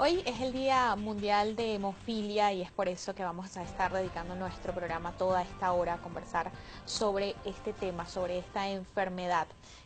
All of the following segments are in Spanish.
Hoy es el Día Mundial de Hemofilia y es por eso que vamos a estar dedicando nuestro programa toda esta hora a conversar sobre este tema, sobre esta enfermedad.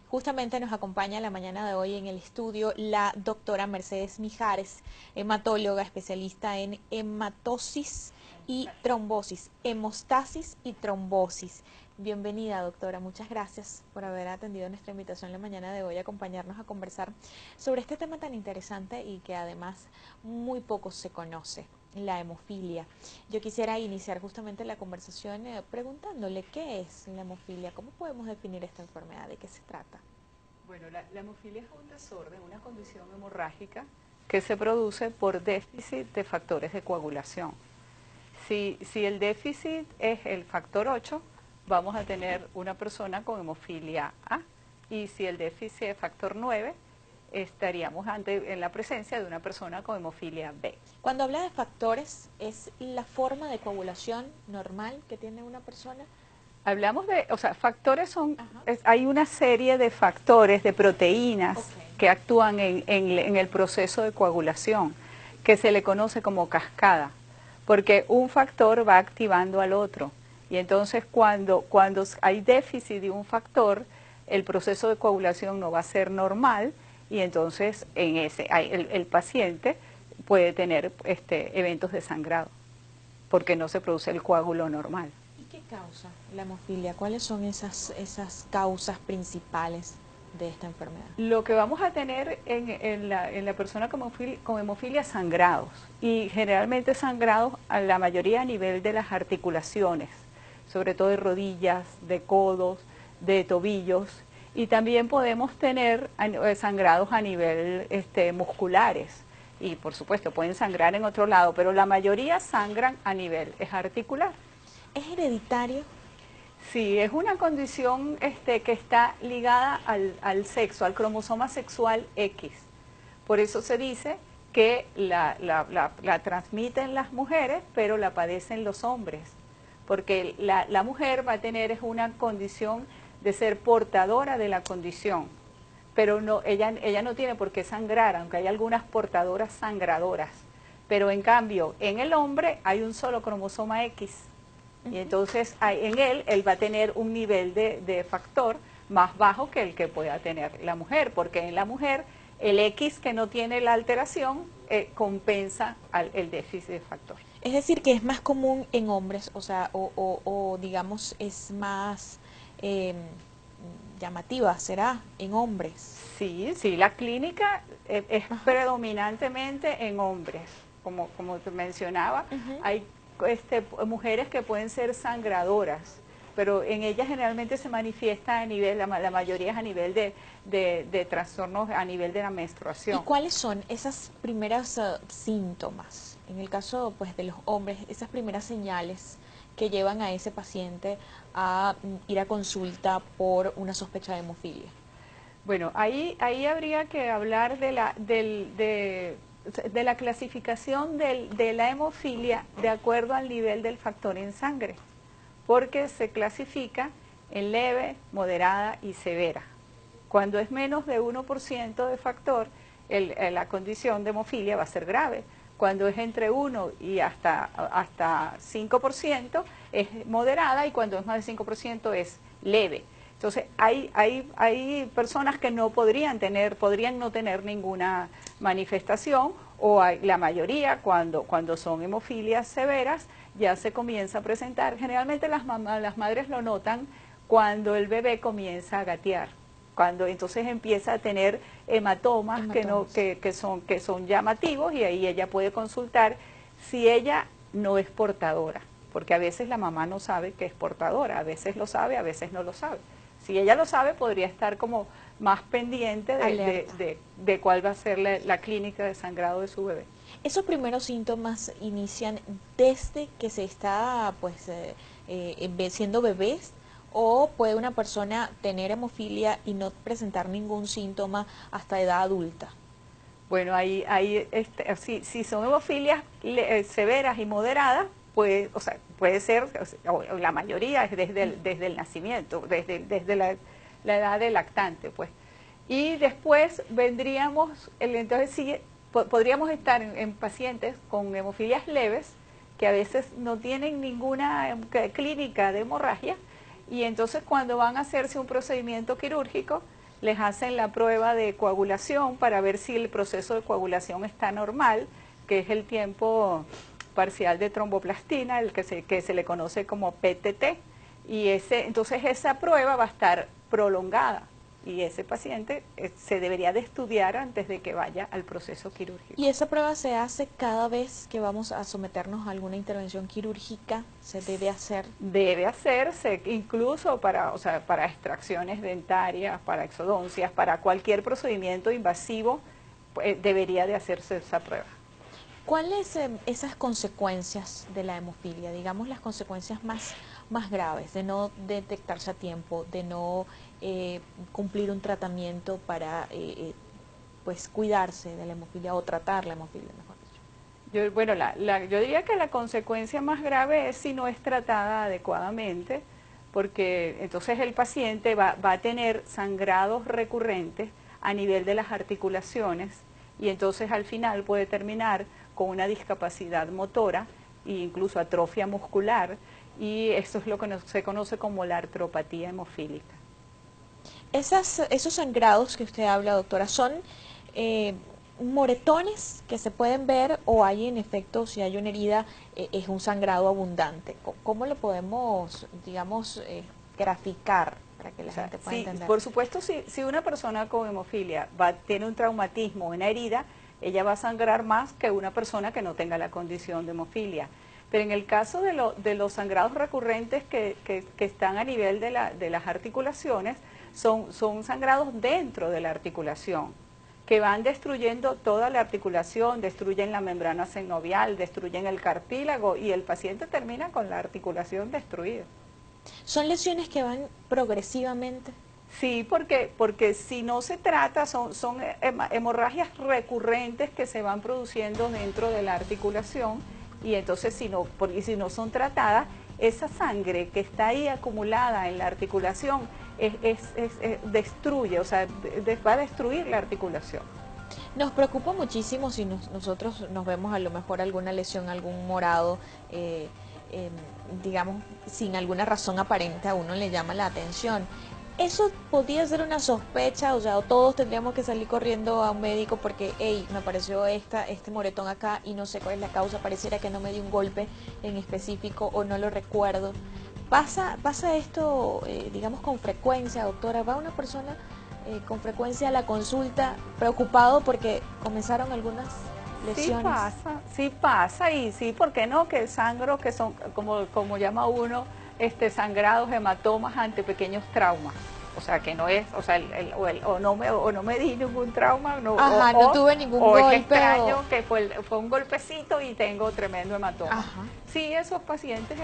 Justamente nos acompaña la mañana de hoy en el estudio la doctora Mercedes Mijares, hematóloga especialista en hematosis y trombosis, hemostasis y trombosis. Bienvenida, doctora. Muchas gracias por haber atendido nuestra invitación la mañana de hoy a acompañarnos a conversar sobre este tema tan interesante y que además muy poco se conoce, la hemofilia. Yo quisiera iniciar justamente la conversación preguntándole qué es la hemofilia, cómo podemos definir esta enfermedad, de qué se trata. Bueno, la hemofilia es un desorden, una condición hemorrágica que se produce por déficit de factores de coagulación. Si el déficit es el factor 8, vamos a tener una persona con hemofilia A, y si el déficit es factor 9, estaríamos en la presencia de una persona con hemofilia B. Cuando habla de factores, ¿es la forma de coagulación normal que tiene una persona? Hablamos de, factores hay una serie de factores, de proteínas que actúan en el proceso de coagulación, que se le conoce como cascada, porque un factor va activando al otro. Y entonces cuando hay déficit de un factor, el proceso de coagulación no va a ser normal y entonces el paciente puede tener eventos de sangrado, porque no se produce el coágulo normal. ¿Y qué causa la hemofilia? ¿Cuáles son esas causas principales de esta enfermedad? Lo que vamos a tener en la persona con hemofilia, sangrados, y generalmente sangrados a la mayoría a nivel de las articulaciones, sobre todo de rodillas, de codos, de tobillos, y también podemos tener sangrados a nivel musculares, y por supuesto pueden sangrar en otro lado, pero la mayoría sangran a nivel articular. ¿Es hereditario? Sí, es una condición que está ligada al sexo, al cromosoma sexual X. Por eso se dice que la transmiten las mujeres, pero la padecen los hombres. Porque la mujer va a tener una condición de ser portadora de la condición, pero ella no tiene por qué sangrar, aunque hay algunas portadoras sangradoras. Pero en cambio, en el hombre hay un solo cromosoma X. Y entonces en él va a tener un nivel de factor más bajo que el que pueda tener la mujer, porque en la mujer el X que no tiene la alteración compensa el déficit de factor. Es decir, que es más común en hombres, o sea, o digamos es más llamativa, ¿será? En hombres. Sí, la clínica es predominantemente en hombres, como te mencionaba. Hay mujeres que pueden ser sangradoras, pero en ellas generalmente se manifiesta a nivel, la mayoría es a nivel de trastornos a nivel de la menstruación. ¿Y cuáles son esas primeras síntomas, en el caso pues de los hombres, esas primeras señales que llevan a ese paciente a ir a consulta por una sospecha de hemofilia? Bueno, ahí habría que hablar de la clasificación de la hemofilia de acuerdo al nivel del factor en sangre, porque se clasifica en leve, moderada y severa. Cuando es menos de 1% de factor, la condición de hemofilia va a ser grave. Cuando es entre 1 y hasta 5% es moderada, y cuando es más de 5% es leve. Entonces hay personas que podrían no tener ninguna manifestación, o la mayoría cuando son hemofilias severas ya se comienza a presentar. Generalmente las madres lo notan cuando el bebé comienza a gatear, cuando entonces empieza a tener hematomas. Que son llamativos, y ahí ella puede consultar si ella no es portadora, porque a veces la mamá no sabe que es portadora, a veces lo sabe, a veces no lo sabe. Si ella lo sabe, podría estar como más pendiente de cuál va a ser la clínica de sangrado de su bebé. ¿Esos primeros síntomas inician desde que se está siendo bebés, o puede una persona tener hemofilia y no presentar ningún síntoma hasta edad adulta? Bueno, si son hemofilias severas y moderadas, puede ser, o la mayoría es desde el nacimiento, desde la edad de lactante, pues. Y después vendríamos, entonces sigue podríamos estar en pacientes con hemofilias leves que a veces no tienen ninguna clínica de hemorragia, y entonces cuando van a hacerse un procedimiento quirúrgico les hacen la prueba de coagulación para ver si el proceso de coagulación está normal, que es el tiempo parcial de tromboplastina, el que se le conoce como PTT, y entonces esa prueba va a estar prolongada, y ese paciente se debería de estudiar antes de que vaya al proceso quirúrgico. ¿Y esa prueba se hace cada vez que vamos a someternos a alguna intervención quirúrgica? ¿Se debe hacer? Debe hacerse, incluso para extracciones dentarias, para exodoncias, para cualquier procedimiento invasivo, debería de hacerse esa prueba. ¿Cuáles esas consecuencias de la hemofilia? Digamos las consecuencias más graves, de no detectarse a tiempo, de no cumplir un tratamiento para pues cuidarse de la hemofilia o tratar la hemofilia, mejor dicho. Yo diría que la consecuencia más grave es si no es tratada adecuadamente, porque entonces el paciente va a tener sangrados recurrentes a nivel de las articulaciones, y entonces al final puede terminar con una discapacidad motora e incluso atrofia muscular, y eso es lo que se conoce como la artropatía hemofílica. Esos sangrados que usted habla, doctora, ¿son moretones que se pueden ver, o hay en efecto, si hay una herida, es un sangrado abundante? ¿Cómo lo podemos, digamos, graficar para que la gente pueda entender? Por supuesto, si una persona con hemofilia tiene un traumatismo, una herida, ella va a sangrar más que una persona que no tenga la condición de hemofilia. Pero en el caso de los sangrados recurrentes que están a nivel de las articulaciones, son sangrados dentro de la articulación, que van destruyendo toda la articulación, destruyen la membrana sinovial, destruyen el cartílago, y el paciente termina con la articulación destruida. ¿Son lesiones que van progresivamente? Sí, porque si no se trata, son hemorragias recurrentes que se van produciendo dentro de la articulación, y entonces si no son tratadas, esa sangre que está ahí acumulada en la articulación destruye, o sea, va a destruir la articulación. Nos preocupa muchísimo si nosotros nos vemos a lo mejor alguna lesión, algún morado, digamos, sin alguna razón aparente, a uno le llama la atención. ¿Eso podría ser una sospecha? O sea, todos tendríamos que salir corriendo a un médico porque, hey, me apareció este moretón acá y no sé cuál es la causa, pareciera que no me dio un golpe en específico o no lo recuerdo. ¿Pasa esto, digamos, con frecuencia, doctora? ¿Va una persona con frecuencia a la consulta preocupado porque comenzaron algunas lesiones? Sí pasa, y sí, ¿por qué no? Que sangro, que son, como llama uno, sangrados, hematomas ante pequeños traumas. O sea, que no es, o sea, o no me di ningún trauma, no tuve ningún golpe. O es extraño que fue un golpecito y tengo tremendo hematoma. Ajá. Sí, esos pacientes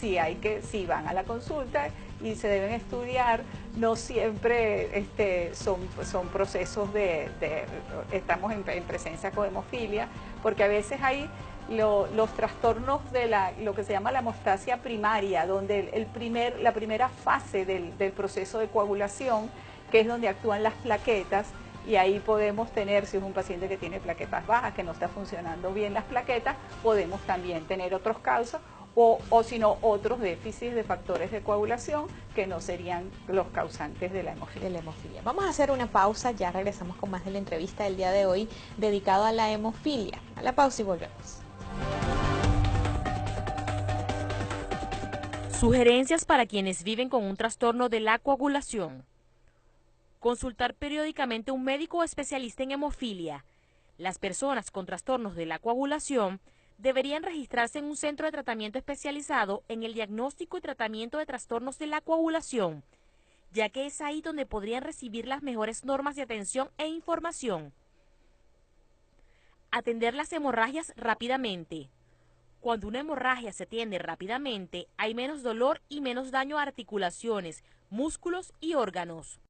sí van a la consulta y se deben estudiar. No siempre son procesos estamos en presencia con hemofilia, porque a veces hay los trastornos de lo que se llama la hemostasia primaria, donde la primera fase del proceso de coagulación, que es donde actúan las plaquetas, y ahí podemos tener, si es un paciente que tiene plaquetas bajas, que no está funcionando bien las plaquetas, podemos también tener otros causas, o si no, otros déficits de factores de coagulación que no serían los causantes de la hemofilia. Vamos a hacer una pausa, ya regresamos con más de la entrevista del día de hoy dedicado a la hemofilia. A la pausa y volvemos. Sugerencias para quienes viven con un trastorno de la coagulación. Consultar periódicamente a un médico o especialista en hemofilia. Las personas con trastornos de la coagulación deberían registrarse en un centro de tratamiento especializado en el diagnóstico y tratamiento de trastornos de la coagulación, ya que es ahí donde podrían recibir las mejores normas de atención e información. Atender las hemorragias rápidamente. Cuando una hemorragia se atiende rápidamente, hay menos dolor y menos daño a articulaciones, músculos y órganos.